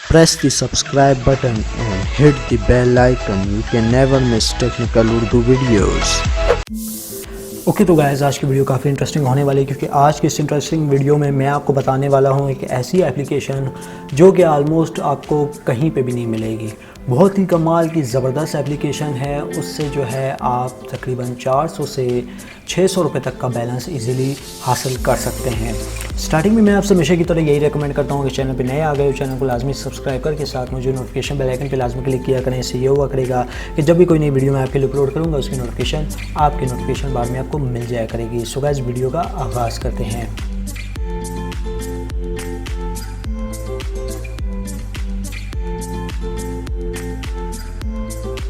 Press the subscribe button and hit the bell icon. You can never miss technical Urdu videos. Okay तो guys आज की video काफ़ी interesting होने वाली है क्योंकि आज की इस इंटरेस्टिंग वीडियो में मैं आपको बताने वाला हूं एक ऐसी एप्लीकेशन जो कि आलमोस्ट आपको कहीं पे भी नहीं मिलेगी। बहुत ही कमाल की ज़बरदस्त एप्लीकेशन है। उससे जो है आप तकरीबन 400 से 600 रुपये तक का बैलेंस इजीली हासिल कर सकते हैं। स्टार्टिंग में मैं आपसे हमेशा की तरह यही रेकमेंड करता हूँ कि चैनल पे नए आ गए हो चैनल को लाजमी सब्सक्राइब करके साथ मुझे नोटिफिकेशन बेल आइकन पे लाजमी क्लिक किया करें। इससे ये हुआ करेगा कि जब भी कोई नई वीडियो मैं आपके लिए अपलोड करूँगा उसकी नोटिफिकेशन आपके नोटिफिकेशन बार में आपको मिल जाया करेगी। सो गाइस वीडियो का आगाज़ करते हैं।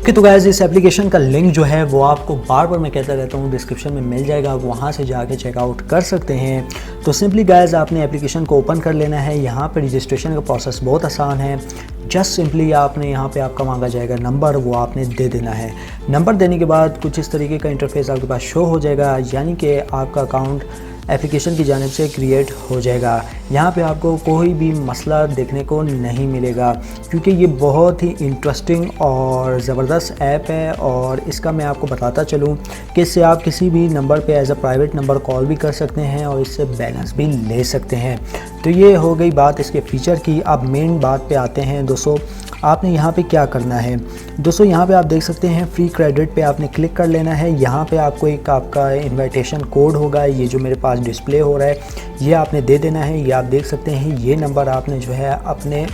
तो गाइस इस एप्लीकेशन का लिंक जो है वो आपको बार बार मैं कहता रहता हूँ डिस्क्रिप्शन में मिल जाएगा, आप वहाँ से जाके चेकआउट कर सकते हैं। तो सिंपली गाइस आपने एप्लीकेशन को ओपन कर लेना है। यहाँ पे रजिस्ट्रेशन का प्रोसेस बहुत आसान है। जस्ट सिंपली आपने यहाँ पे आपका मांगा जाएगा नंबर, वो आपने दे देना है। नंबर देने के बाद कुछ इस तरीके का इंटरफेस आपके पास शो हो जाएगा, यानी कि आपका अकाउंट एप्लीकेशन की जानिब से क्रिएट हो जाएगा। यहाँ पे आपको कोई भी मसला देखने को नहीं मिलेगा क्योंकि ये बहुत ही इंटरेस्टिंग और ज़बरदस्त ऐप है। और इसका मैं आपको बताता चलूँ कि इससे आप किसी भी नंबर पे as a private number call भी कर सकते हैं और इससे बैलेंस भी ले सकते हैं। तो ये हो गई बात इसके फ़ीचर की। अब मेन बात पे आते हैं दोस्तों, आपने यहाँ पे क्या करना है। दोस्तों यहाँ पे आप देख सकते हैं फ्री क्रेडिट पे आपने क्लिक कर लेना है। यहाँ पे आपको एक आपका इनविटेशन कोड होगा, ये जो मेरे पास डिस्प्ले हो रहा है ये आपने दे देना है। ये आप देख सकते हैं ये नंबर आपने जो है अपने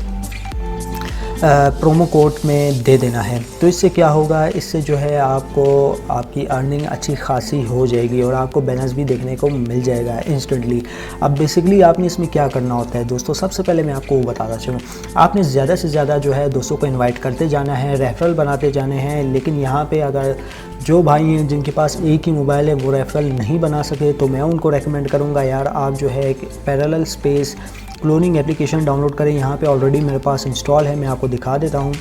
प्रोमो कोड में दे देना है। तो इससे क्या होगा, इससे जो है आपको आपकी अर्निंग अच्छी खासी हो जाएगी और आपको बैलेंस भी देखने को मिल जाएगा इंस्टेंटली। अब बेसिकली आपने इसमें क्या करना होता है दोस्तों, सबसे पहले मैं आपको वो बताता चलूँ। आपने ज़्यादा से ज़्यादा जो है दोस्तों को इनवाइट करते जाना है, रेफरल बनाते जाने हैं। लेकिन यहाँ पे अगर जो भाई हैं जिनके पास एक ही मोबाइल है वो रेफरल नहीं बना सके तो मैं उनको रेकमेंड करूँगा यार आप जो है एक parallel space cloning application download करें। यहाँ पे ऑलरेडी मेरे पास इंस्टॉल है, मैं आपको दिखा देता हूँ।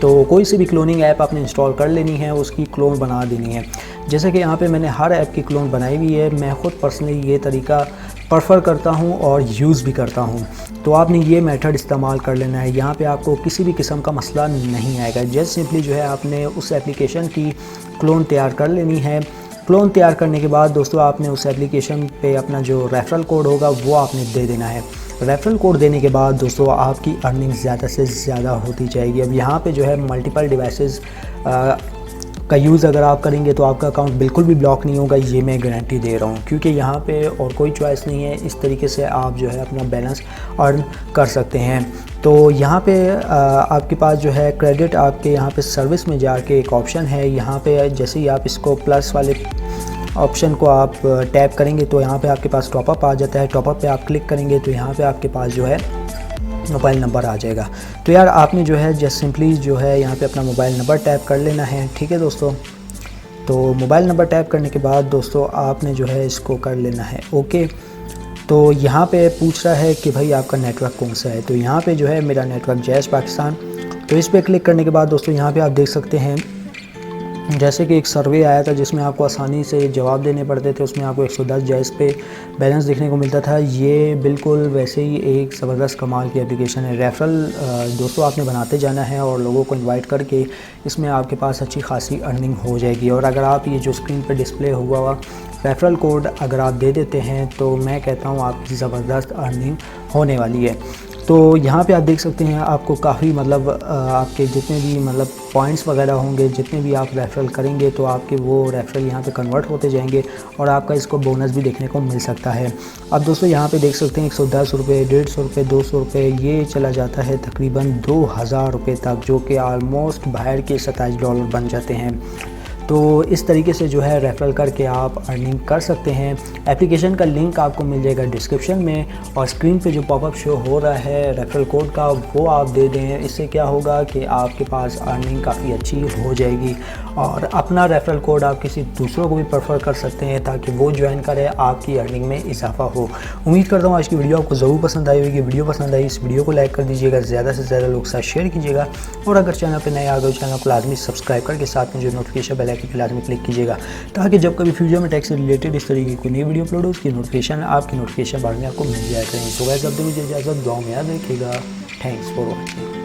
तो कोई सी भी क्लोनिंग ऐप आपने इंस्टॉल कर लेनी है, उसकी क्लोन बना देनी है। जैसे कि यहाँ पे मैंने हर ऐप की क्लोन बनाई हुई है। मैं ख़ुद पर्सनली ये तरीका प्रेफर करता हूँ और यूज़ भी करता हूँ। तो आपने ये मेथड इस्तेमाल कर लेना है। यहाँ पे आपको किसी भी किस्म का मसला नहीं आएगा। जस्ट सिंपली जो है आपने उस एप्लीकेशन की क्लोन तैयार कर लेनी है। क्लोन तैयार करने के बाद दोस्तों आपने उस एप्लीकेशन पे अपना जो रेफरल कोड होगा वो आपने दे देना है। रेफरल कोड देने के बाद दोस्तों आपकी अर्निंग ज़्यादा से ज़्यादा होती जाएगी। अब यहाँ पे जो है मल्टीपल डिवाइसेस का यूज़ अगर आप करेंगे तो आपका अकाउंट बिल्कुल भी ब्लॉक नहीं होगा, ये मैं गारंटी दे रहा हूँ। क्योंकि यहाँ पे और कोई चॉइस नहीं है, इस तरीके से आप जो है अपना बैलेंस अर्न कर सकते हैं। तो यहाँ पे आपके पास जो है क्रेडिट आपके यहाँ पे सर्विस में जाके एक ऑप्शन है। यहाँ पे जैसे ही आप इसको प्लस वाले ऑप्शन को आप टैप करेंगे तो यहाँ पे आपके पास टॉपअप आ जाता है। टॉपअप पे आप क्लिक करेंगे तो यहाँ पे आपके पास जो है मोबाइल नंबर आ जाएगा। तो यार आपने जो है जस्ट सिंपली जो है यहाँ पे अपना मोबाइल नंबर टैप कर लेना है, ठीक है दोस्तों। तो मोबाइल नंबर टैप करने के बाद दोस्तों आपने जो है इसको कर लेना है ओके। तो यहाँ पे पूछ रहा है कि भाई आपका नेटवर्क कौन सा है। तो यहाँ पे जो है मेरा नेटवर्क जैज़ पाकिस्तान। तो इस पर क्लिक करने के बाद दोस्तों यहाँ पे आप देख सकते हैं जैसे कि एक सर्वे आया था जिसमें आपको आसानी से जवाब देने पड़ते थे, उसमें आपको 110 जायज़ पे बैलेंस देखने को मिलता था। ये बिल्कुल वैसे ही एक ज़बरदस्त कमाल की एप्लीकेशन है। रेफरल दोस्तों आपने बनाते जाना है और लोगों को इनवाइट करके इसमें आपके पास अच्छी खासी अर्निंग हो जाएगी। और अगर आप ये जो स्क्रीन पर डिस्प्ले हुआ रेफरल कोड अगर आप दे देते हैं तो मैं कहता हूँ आपकी ज़बरदस्त अर्निंग होने वाली है। तो यहाँ पे आप देख सकते हैं आपको काफ़ी मतलब आपके जितने भी मतलब पॉइंट्स वगैरह होंगे, जितने भी आप रेफरल करेंगे तो आपके वो रेफरल यहाँ पे कन्वर्ट होते जाएंगे और आपका इसको बोनस भी देखने को मिल सकता है। अब दोस्तों यहाँ पे देख सकते हैं 110 रुपये, 150 रुपये, 200 रुपये, ये चला जाता है तकरीबन 2000 रुपये तक, जो कि आलमोस्ट बाहर के $27 बन जाते हैं। तो इस तरीके से जो है रेफरल करके आप अर्निंग कर सकते हैं। एप्लीकेशन का लिंक आपको मिल जाएगा डिस्क्रिप्शन में और स्क्रीन पे जो पॉपअप शो हो रहा है रेफरल कोड का वो आप दे दें। इससे क्या होगा कि आपके पास अर्निंग काफ़ी अच्छी हो जाएगी और अपना रेफरल कोड आप किसी दूसरों को भी प्रेफर कर सकते हैं ताकि वो ज्वाइन करे, आपकी अर्निंग में इजाफा हो। उम्मीद करता हूँ आज की वीडियो आपको ज़रूर पसंद आई होगी। वीडियो पसंद आई इस वीडियो को लाइक कर दीजिएगा, ज़्यादा से ज़्यादा लोग साथ शेयर कीजिएगा और अगर चैनल पर नए आ गए चैनल को लाजमी सब्सक्राइब करके साथ में जो नोटिफिकेशन बेल आइकन पर लाजमी क्लिक कीजिएगा ताकि जब कभी फ्यूचर में टैक्स से रिलेटेड इस तरीके की कोई नई वीडियो अपलोड हो उसकी नोटिफिकेशन आपकी नोटिफिकेशन बार में आपको मिल जाया करेंगे। तो गाइस अब मुझे इजाज़त, दुआ में याद रखिएगा। Thanks for watching.